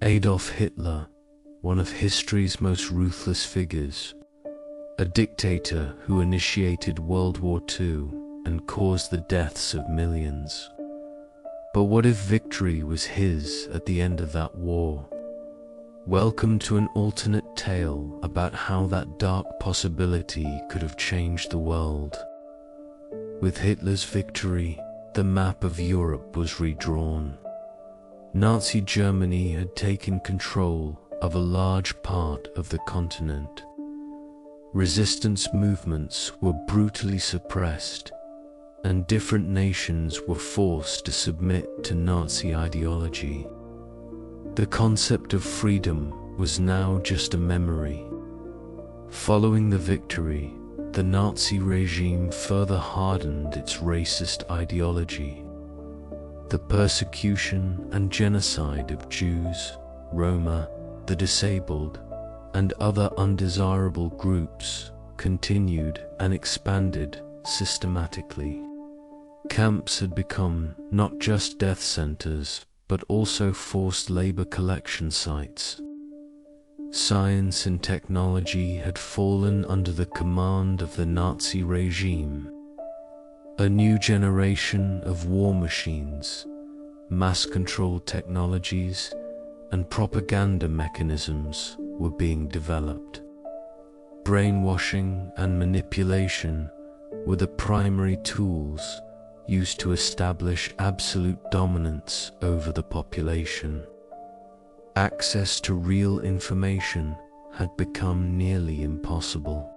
Adolf Hitler, one of history's most ruthless figures, a dictator who initiated World War II and caused the deaths of millions. But what if victory was his at the end of that war? Welcome to an alternate tale about how that dark possibility could have changed the world. With Hitler's victory, the map of Europe was redrawn. Nazi Germany had taken control of a large part of the continent. Resistance movements were brutally suppressed, and different nations were forced to submit to Nazi ideology. The concept of freedom was now just a memory. Following the victory, the Nazi regime further hardened its racist ideology. The persecution and genocide of Jews, Roma, the disabled, and other undesirable groups continued and expanded systematically. Camps had become not just death centers, but also forced labor collection sites. Science and technology had fallen under the command of the Nazi regime. A new generation of war machines, mass control technologies, and propaganda mechanisms were being developed. Brainwashing and manipulation were the primary tools used to establish absolute dominance over the population. Access to real information had become nearly impossible.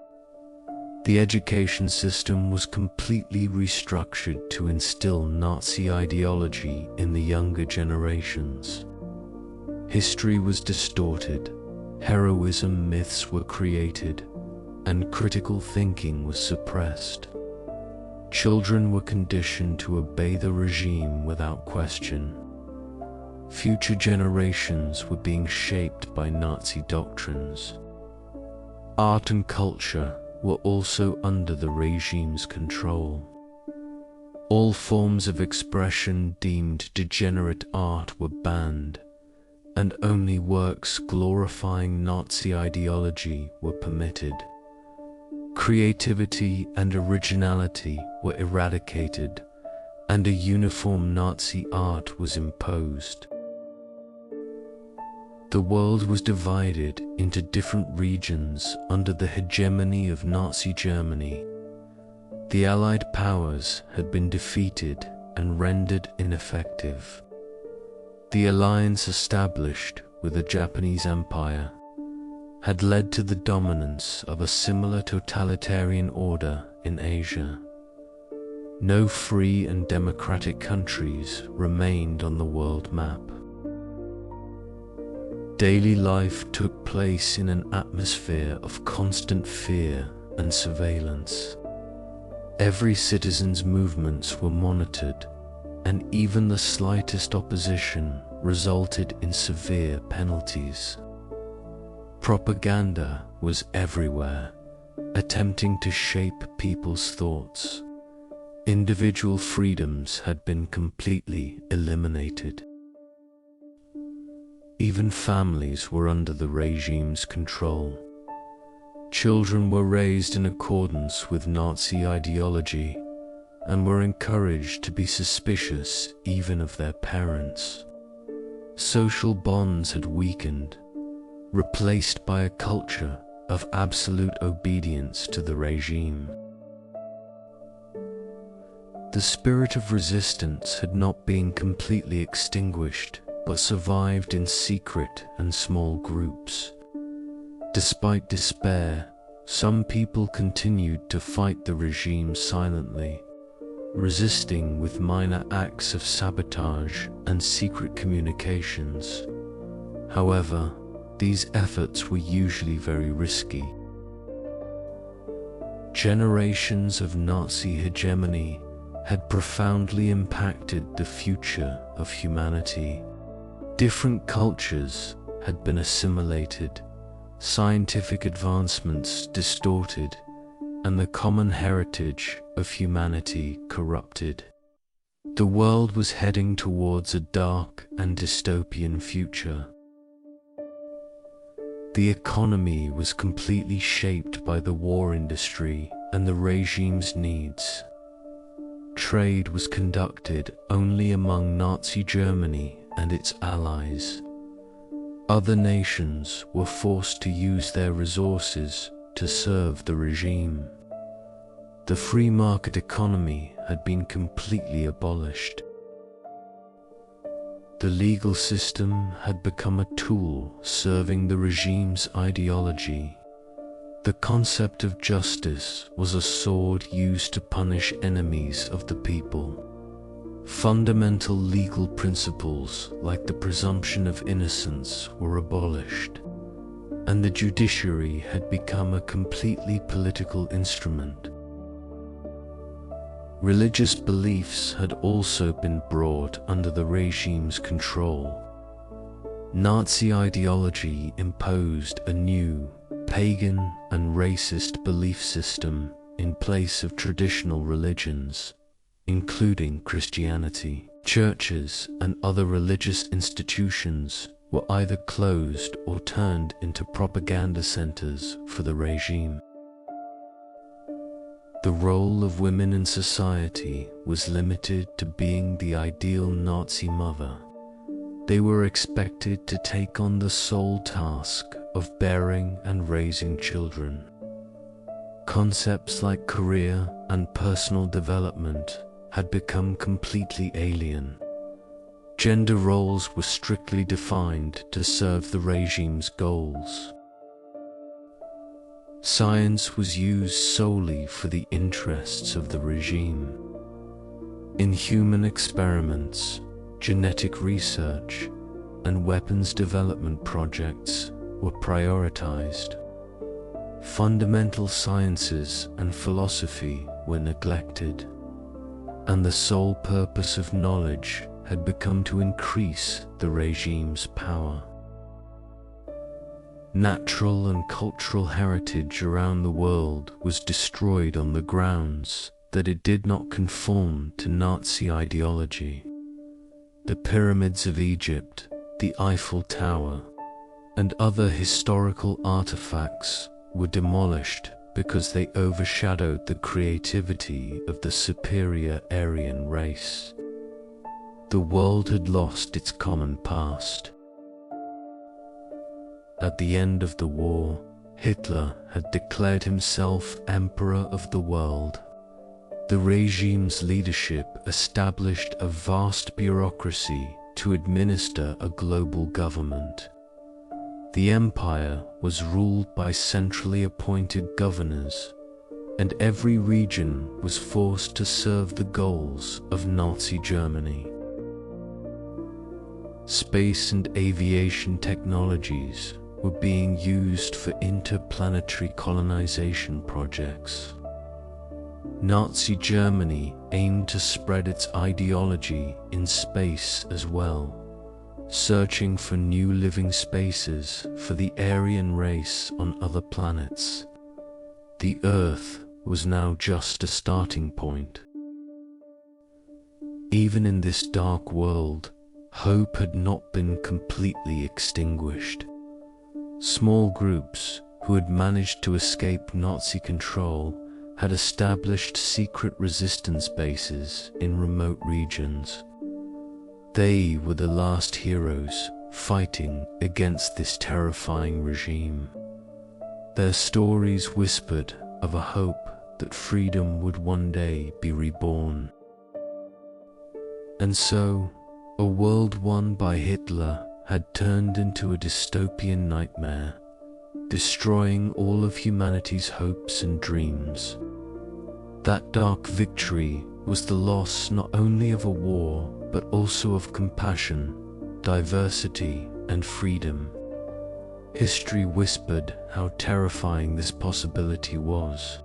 The education system was completely restructured to instill Nazi ideology in the younger generations. History was distorted, heroism myths were created, and critical thinking was suppressed. Children were conditioned to obey the regime without question. Future generations were being shaped by Nazi doctrines. Art and culture were also under the regime's control. All forms of expression deemed degenerate art were banned, and only works glorifying Nazi ideology were permitted. Creativity and originality were eradicated, and a uniform Nazi art was imposed. The world was divided into different regions under the hegemony of Nazi Germany. The Allied powers had been defeated and rendered ineffective. The alliance established with the Japanese Empire had led to the dominance of a similar totalitarian order in Asia. No free and democratic countries remained on the world map. Daily life took place in an atmosphere of constant fear and surveillance. Every citizen's movements were monitored, and even the slightest opposition resulted in severe penalties. Propaganda was everywhere, attempting to shape people's thoughts. Individual freedoms had been completely eliminated. Even families were under the regime's control. Children were raised in accordance with Nazi ideology and were encouraged to be suspicious even of their parents. Social bonds had weakened, replaced by a culture of absolute obedience to the regime. The spirit of resistance had not been completely extinguished, but survived in secret and small groups. Despite despair, some people continued to fight the regime silently, resisting with minor acts of sabotage and secret communications. However, these efforts were usually very risky. Generations of Nazi hegemony had profoundly impacted the future of humanity. Different cultures had been assimilated, scientific advancements distorted, and the common heritage of humanity corrupted. The world was heading towards a dark and dystopian future. The economy was completely shaped by the war industry and the regime's needs. Trade was conducted only among Nazi Germany and its allies. Other nations were forced to use their resources to serve the regime. The free market economy had been completely abolished. The legal system had become a tool serving the regime's ideology. The concept of justice was a sword used to punish enemies of the people. Fundamental legal principles like the presumption of innocence were abolished, and the judiciary had become a completely political instrument. Religious beliefs had also been brought under the regime's control. Nazi ideology imposed a new, pagan and racist belief system in place of traditional religions, including Christianity. Churches and other religious institutions were either closed or turned into propaganda centers for the regime. The role of women in society was limited to being the ideal Nazi mother. They were expected to take on the sole task of bearing and raising children. Concepts like career and personal development had become completely alien. Gender roles were strictly defined to serve the regime's goals. Science was used solely for the interests of the regime. In human experiments, genetic research, and weapons development projects were prioritized. Fundamental sciences and philosophy were neglected, and the sole purpose of knowledge had become to increase the regime's power. Natural and cultural heritage around the world was destroyed on the grounds that it did not conform to Nazi ideology. The pyramids of Egypt, the Eiffel Tower, and other historical artifacts were demolished because they overshadowed the creativity of the superior Aryan race. The world had lost its common past. At the end of the war, Hitler had declared himself Emperor of the world. The regime's leadership established a vast bureaucracy to administer a global government. The empire was ruled by centrally appointed governors, and every region was forced to serve the goals of Nazi Germany. Space and aviation technologies were being used for interplanetary colonization projects. Nazi Germany aimed to spread its ideology in space as well, searching for new living spaces for the Aryan race on other planets. The Earth was now just a starting point. Even in this dark world, hope had not been completely extinguished. Small groups who had managed to escape Nazi control had established secret resistance bases in remote regions. They were the last heroes fighting against this terrifying regime. Their stories whispered of a hope that freedom would one day be reborn. And so, a world won by Hitler had turned into a dystopian nightmare, destroying all of humanity's hopes and dreams. That dark victory was the loss not only of a war, but also of compassion, diversity, and freedom. History whispered how terrifying this possibility was.